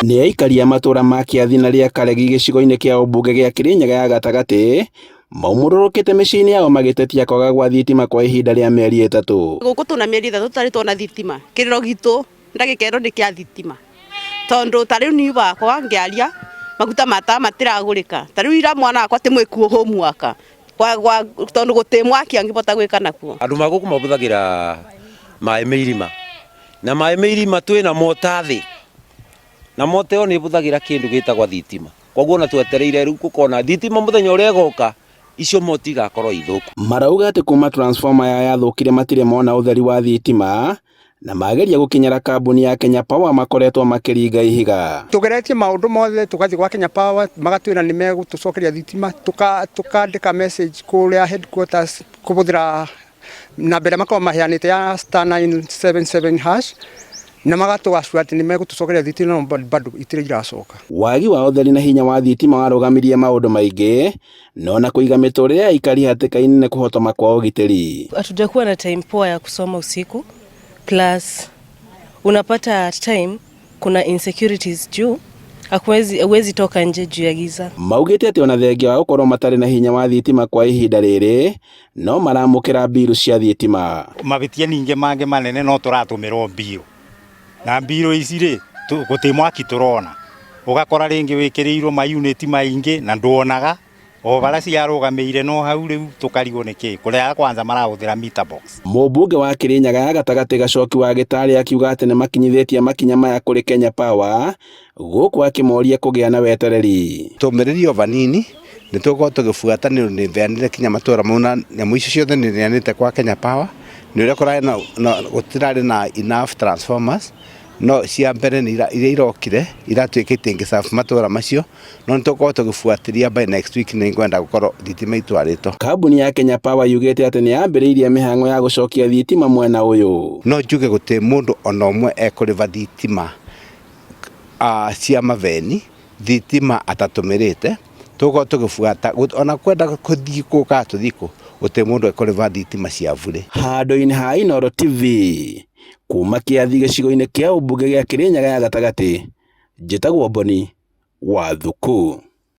Nĩ aikari a matũra ma Kĩathi na rĩa Karegi gĩcigo-inĩ kĩa ũmbunge gĩa Kirinyaga ya gatagatĩ maumũrũrũkĩte mĩciĩ-inĩ yao magĩtetia kwaga gwa thitima kwa ihinda rĩa mĩeri 3. Gũkũ tũna mĩeri 3 tũtarĩ tuona thitima. Kĩrĩro gitũ ndagĩka ĩno nĩ kĩa thitima. Tondũ tarĩu ni bakwa ngĩaria maguta mata matiragũrĩka. Tarĩu ira mwana wakwa tĩ mwĩkuo homework. Tondũ gũtĩ mwaki angĩbota gwĩka nakuo. Andũ magũkũ mabũthagĩra maĩ mĩirima. Na maĩ mĩirima twĩna mota thĩ. Na mote yo nĩ bũthagĩra kĩndũ gĩtagwa thitima. Koguo na twetereire rĩu gũkona thitima mũthenya ũrĩa goka icio moti igakorwo ithũku. Marauga atĩ kuma transformer yathũkire matirĩ mona ũtheri wa thitima na mageria gũkinyĩra kambuni ya Kenya Power makoretwo makĩringa ihiga. Tugeretie maũndũ mothe tugathiĩ gwa Kenya Power magatwĩra nĩ megũtũcokeria thitima tukandĩka message kũrĩa headquarters kũbũthĩra namba ĩrĩa makoragwo maheanĩte ya *977# na magatũgacua atĩ nĩ megũtũcokeria thitima no bado itirĩ iracoka. Wagi wa ũtheri na hinya wa thitima warũgamirie maũndũ maingĩ no na kũiga mĩtũrĩre ya aikari hatĩka-inĩ nĩ kũhotoma kwa ũgitĩri. Hatujakuwa na time poa ya kusoma usiku, plus unapata at time kuna insecurities juu hauwezi toka nje juu ya giza. Maugĩte atĩ ona thengia wa gũkorwo matarĩ na hinya wa thitima kwa ihinda rĩrĩ no maramũkĩra mbiru cia thitima. Mabitia ningĩ mangĩ manene no tũratũmĩrwo mbiru. Na mbiru ici rĩ gũtĩ mwaki tũrona. Ũgakora rĩngĩ wĩkĩrĩirwo ma unit maingĩ na nduonaga o bara ciarũgamĩire no hau rĩu tũkarigwo nĩkĩ kũrĩa kwanza marahũthĩra meter box. Mũmbunge wa Kirinyaga ya gatagatĩ Gacoki wa Gĩtarĩ akiuga atĩ nĩ makinyithĩtie makinya maya kũrĩ Kenya Power gũkũ akĩmoria kũgĩa na wetereri. Tũmĩrĩrio vanini nĩ tũgũkorwo tũgĩbuata nĩ veanire kinya matũra mau na nyamũ icio ciothe nĩ neanĩte kwa Kenya Power. Nĩ ũrĩa kũrarĩ gũtirarĩ na enough transformers no cia mbere iria irokire iratuĩkĩte ngĩcabu matũra macio no nĩ tũkorwo tũgĩbuatĩria by next week nĩ ngwenda gũkorwo thitima itwarĩtwo. Kambuni ya Kenya Power yugĩte atĩ nĩ yambĩrĩirie mĩhang'o ya gũcokia thitima mwena ũyũ. No njuge gũtĩ mũndũ ona ũmwe ekũrĩva thitima cia maveni thitima atatũmĩrĩte tũkorwo tũgĩbuata ona kwenda kũthiĩ kũka tũthikũ gũtĩ mũndũ ekũrĩva thitima cia bure. Handũ-inĩ ha Inooro TV kuma Kĩathi gĩcigo-inĩ kĩa ũmbunge gĩa Kirinyaga ya gatagatĩ njĩtagwo Boni Wathuku.